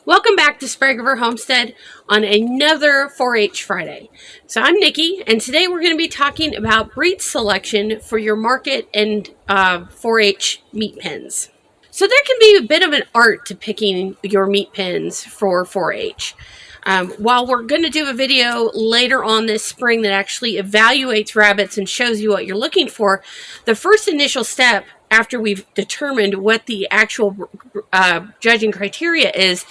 Welcome back to Spraguever Homestead on another 4-H Friday. So I'm Nikki, and today we're going to be talking about breed selection for your market and 4-H meat pens. So there can be a bit of an art to picking your meat pens for 4-H. While we're going to do a video later on this spring that actually evaluates rabbits and shows you what you're looking for, the first initial step after we've determined what the actual judging criteria is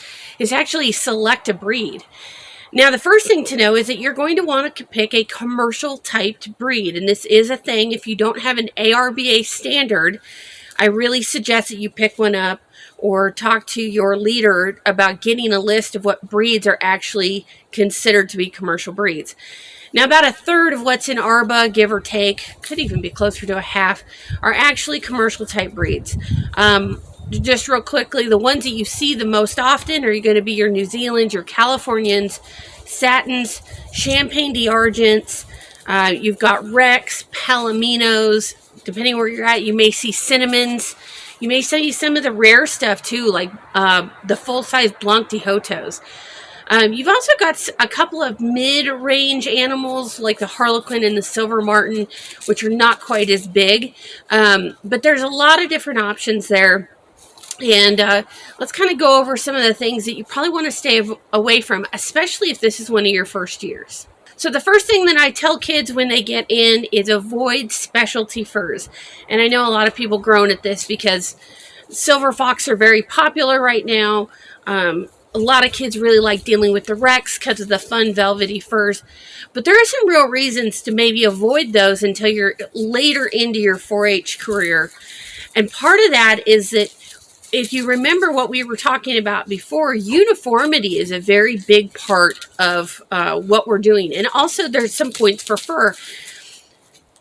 actually select a breed. Now, the first thing to know is that you're going to want to pick a commercial typed breed, and this is a thing. If you don't have an ARBA standard, I really suggest that you pick one up or talk to your leader about getting a list of what breeds are actually considered to be commercial breeds. Now, about a third of what's in ARBA, give or take, could even be closer to a half, are actually commercial type breeds. Just real quickly, the ones that you see the most often are going to be your New Zealands, your Californians, Satins, Champagne d'Argents. You've got Rex, Palominos. Depending where you're at, you may see Cinnamons. You may see some of the rare stuff too, like the full-size Blanc de Hotos. You've also got a couple of mid-range animals like the Harlequin and the Silver Martin, which are not quite as big. But there's a lot of different options there. And let's kind of go over some of the things that you probably want to stay away from, especially if this is one of your first years. So the first thing that I tell kids when they get in is avoid specialty furs. And I know a lot of people groan at this because silver fox are very popular right now. A lot of kids really like dealing with the Rex because of the fun velvety furs. But there are some real reasons to maybe avoid those until you're later into your 4-H career. And part of that is that if you remember what we were talking about before, uniformity is a very big part of what we're doing. And also there's some points for fur.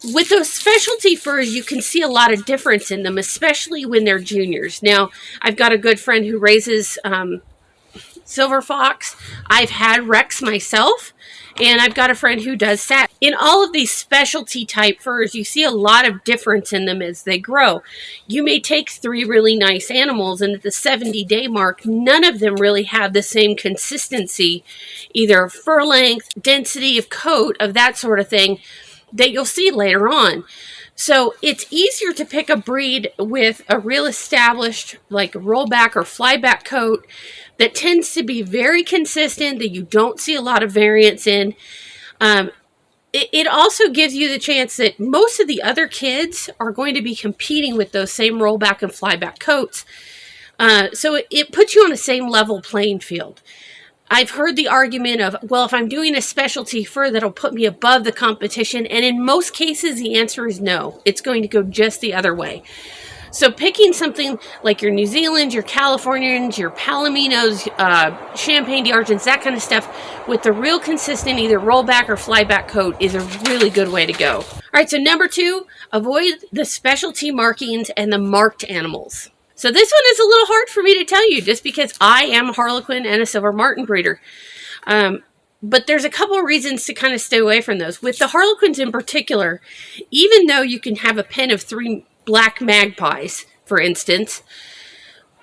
With those specialty furs, you can see a lot of difference in them, especially when they're juniors. Now, I've got a good friend who raises silver fox. I've had Rex myself, and I've got a friend who does Sat. In all of these specialty type furs, you see a lot of difference in them as they grow. You may take 3 really nice animals, and at the 70-day mark, none of them really have the same consistency, either fur length, density of coat, of that sort of thing, that you'll see later on. So it's easier to pick a breed with a real established, like rollback or flyback coat that tends to be very consistent, that you don't see a lot of variance in. It also gives you the chance that most of the other kids are going to be competing with those same rollback and flyback coats. So it puts you on the same level playing field. I've heard the argument of, well, if I'm doing a specialty fur, that'll put me above the competition. And in most cases, the answer is no. It's going to go just the other way. So picking something like your New Zealands, your Californians, your Palominos, Champagne d'Argents, that kind of stuff, with the real consistent either rollback or flyback coat is a really good way to go. All right, so number 2, avoid the specialty markings and the marked animals. So this one is a little hard for me to tell you just because I am a Harlequin and a Silver Martin breeder. But there's a couple of reasons to kind of stay away from those. With the Harlequins in particular, even though you can have a pen of 3 black magpies, for instance,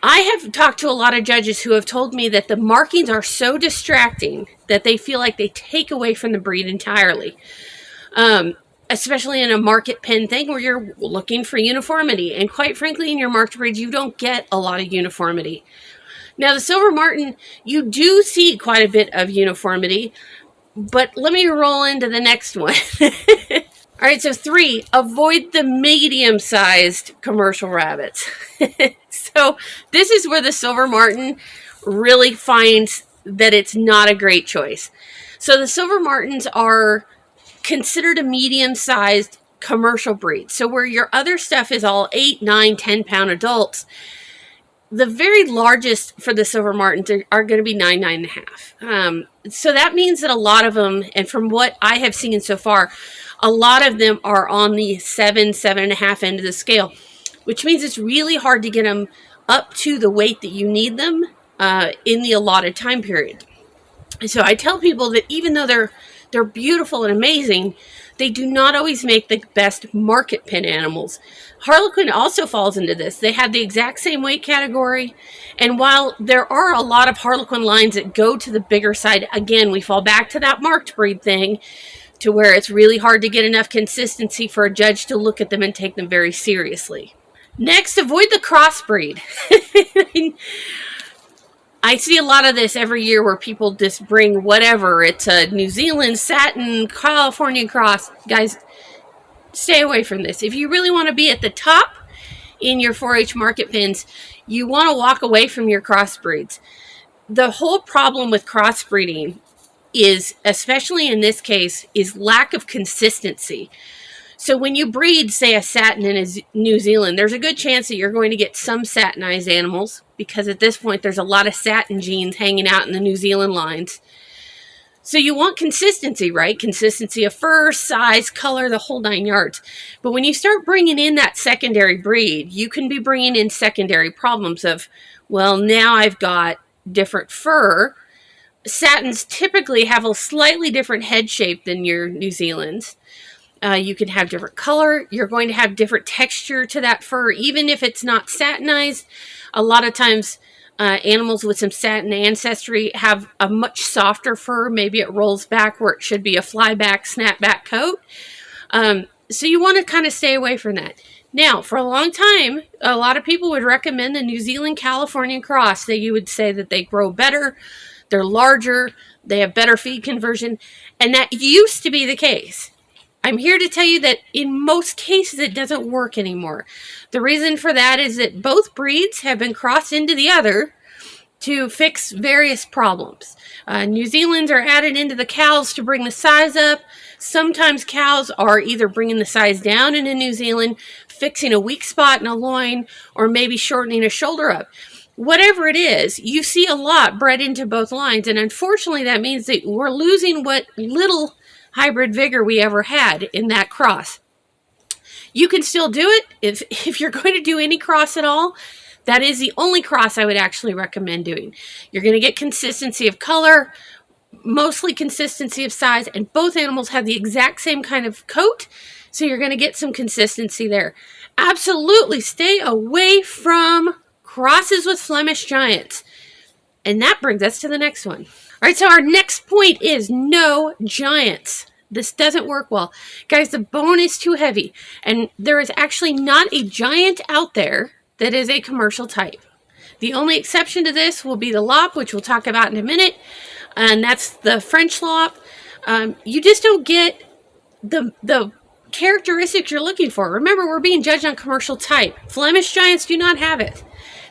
I have talked to a lot of judges who have told me that the markings are so distracting that they feel like they take away from the breed entirely. Especially in a market pen thing where you're looking for uniformity. And quite frankly, in your marked breeds, you don't get a lot of uniformity. Now, the Silver Martin, you do see quite a bit of uniformity, but let me roll into the next one. All right, so 3, avoid the medium-sized commercial rabbits. So this is where the Silver Martin really finds that it's not a great choice. So the Silver Martins are considered a medium-sized commercial breed. So where your other stuff is all 8, 9, 10-pound adults, the very largest for the Silver Martins are going to be 9, 9.5. So that means that a lot of them, and from what I have seen so far, a lot of them are on the 7, 7.5 end of the scale, which means it's really hard to get them up to the weight that you need them in the allotted time period. So I tell people that even though they're beautiful and amazing, they do not always make the best market pin animals. Harlequin also falls into this. They have the exact same weight category. And while there are a lot of Harlequin lines that go to the bigger side, again, we fall back to that marked breed thing, to where it's really hard to get enough consistency for a judge to look at them and take them very seriously. Next, avoid the crossbreed. I see a lot of this every year where people just bring whatever. It's a New Zealand satin California cross. Guys, stay away from this. If you really want to be at the top in your 4-H market pins, you want to walk away from your crossbreeds. The whole problem with crossbreeding is, especially in this case, is lack of consistency. So when you breed, say, a satin in New Zealand, there's a good chance that you're going to get some satinized animals, because at this point there's a lot of satin genes hanging out in the New Zealand lines. So you want consistency, right? Consistency of fur, size, color, the whole 9 yards. But when you start bringing in that secondary breed, you can be bringing in secondary problems of, well, now I've got different fur. Satins typically have a slightly different head shape than your New Zealands. You can have different color. You're going to have different texture to that fur, even if it's not satinized. A lot of times, animals with some satin ancestry have a much softer fur. Maybe it rolls back where it should be a flyback, snapback coat. So you want to kind of stay away from that. Now, for a long time, a lot of people would recommend the New Zealand California cross. You would say that they grow better, they're larger, they have better feed conversion, and that used to be the case. I'm here to tell you that in most cases it doesn't work anymore. The reason for that is that both breeds have been crossed into the other to fix various problems. New Zealand's are added into the cows to bring the size up. Sometimes cows are either bringing the size down in New Zealand, fixing a weak spot in a loin, or maybe shortening a shoulder up. Whatever it is, you see a lot bred into both lines, and unfortunately that means that we're losing what little hybrid vigor we ever had in that cross. You can still do it if you're going to do any cross at all. That is the only cross I would actually recommend doing. You're going to get consistency of color, mostly consistency of size, and both animals have the exact same kind of coat, so you're going to get some consistency there. Absolutely stay away from crosses with Flemish Giants. And that brings us to the next one. All right, so our next point is no giants. This doesn't work well. Guys, the bone is too heavy, and there is actually not a giant out there that is a commercial type. The only exception to this will be the lop, which we'll talk about in a minute, and that's the French lop. You just don't get the characteristics you're looking for. Remember, we're being judged on commercial type. Flemish Giants do not have it.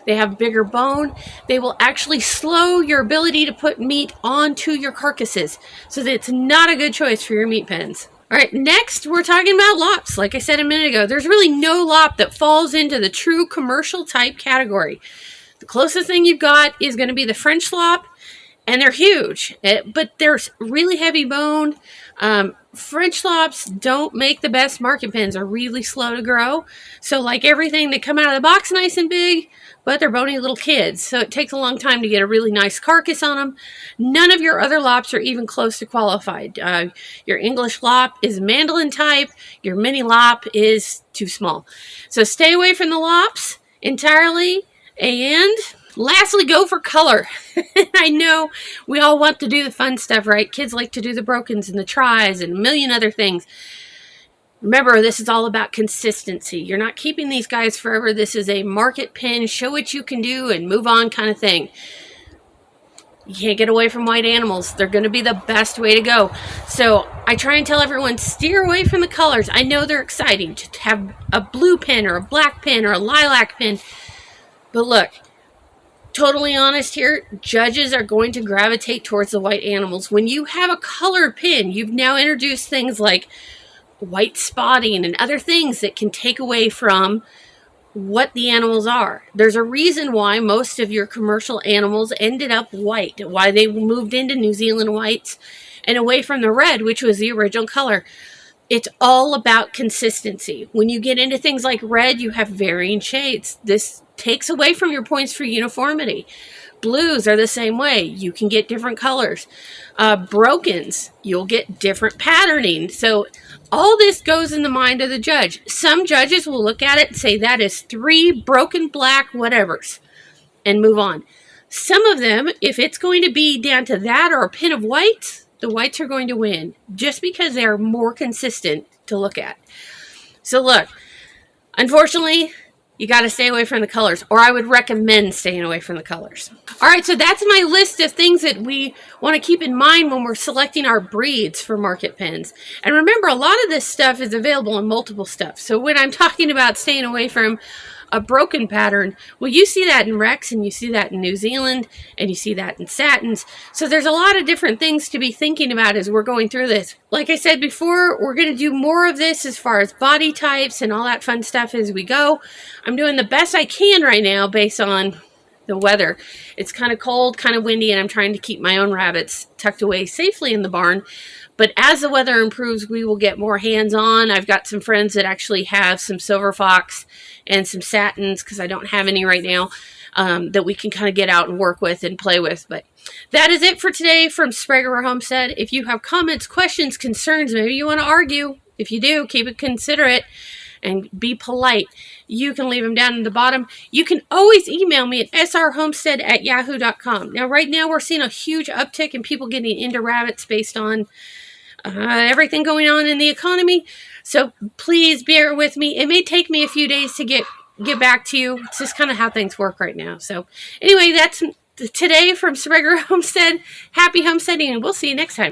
They have bigger bone. They will actually slow your ability to put meat onto your carcasses, so that it's not a good choice for your meat pens. All right, next we're talking about lops. Like I said a minute ago, there's really no lop that falls into the true commercial type category. The closest thing you've got is going to be the French lop, and they're huge, but they're really heavy boned. French lops don't make the best market pens. Are really slow to grow. So like everything, they come out of the box nice and big, but they're bony little kids. So it takes a long time to get a really nice carcass on them. None of your other lops are even close to qualified. Your English lop is mandolin type. Your mini lop is too small. So stay away from the lops entirely. And lastly, go for color. I know we all want to do the fun stuff, right? Kids like to do the brokens and the tries and a million other things. Remember, this is all about consistency. You're not keeping these guys forever. This is a market pin, show what you can do and move on kind of thing. You can't get away from white animals. They're going to be the best way to go. So I try and tell everyone, steer away from the colors. I know they're exciting to have a blue pin or a black pin or a lilac pin. But look, totally honest here, judges are going to gravitate towards the white animals. When you have a colored pin, you've now introduced things like white spotting and other things that can take away from what the animals are. There's a reason why most of your commercial animals ended up white, why they moved into New Zealand whites and away from the red, which was the original color. It's all about consistency. When you get into things like red, you have varying shades. This takes away from your points for uniformity. Blues are the same way. You can get different colors. Brokens, you'll get different patterning. So all this goes in the mind of the judge. Some judges will look at it and say that is 3 broken black whatevers and move on. Some of them, if it's going to be down to that or a pin of whites, the whites are going to win just because they are more consistent to look at. So look, unfortunately, you got to stay away from the colors, or I would recommend staying away from the colors. All right, so that's my list of things that we want to keep in mind when we're selecting our breeds for market pens. And remember, a lot of this stuff is available in multiple stuff. So when I'm talking about staying away from a broken pattern, well, you see that in Rex, and you see that in New Zealand, and you see that in Satins. So there's a lot of different things to be thinking about as we're going through this. Like I said before, we're going to do more of this as far as body types and all that fun stuff as we go. I'm doing the best I can right now based on the weather. It's kind of cold, kind of windy, and I'm trying to keep my own rabbits tucked away safely in the barn. But as the weather improves, we will get more hands-on. I've got some friends that actually have some silver fox and some satins, because I don't have any right now, that we can kind of get out and work with and play with. But that is it for today from Sprague Homestead. If you have comments, questions, concerns, maybe you want to argue. If you do, keep it considerate and be polite. You can leave them down in the bottom. You can always email me at srhomestead@yahoo.com. Now, right now, we're seeing a huge uptick in people getting into rabbits based on everything going on in the economy. So please bear with me. It may take me a few days to get back to you. It's just kind of how things work right now. So anyway, that's today from Sprague Homestead. Happy homesteading, and we'll see you next time.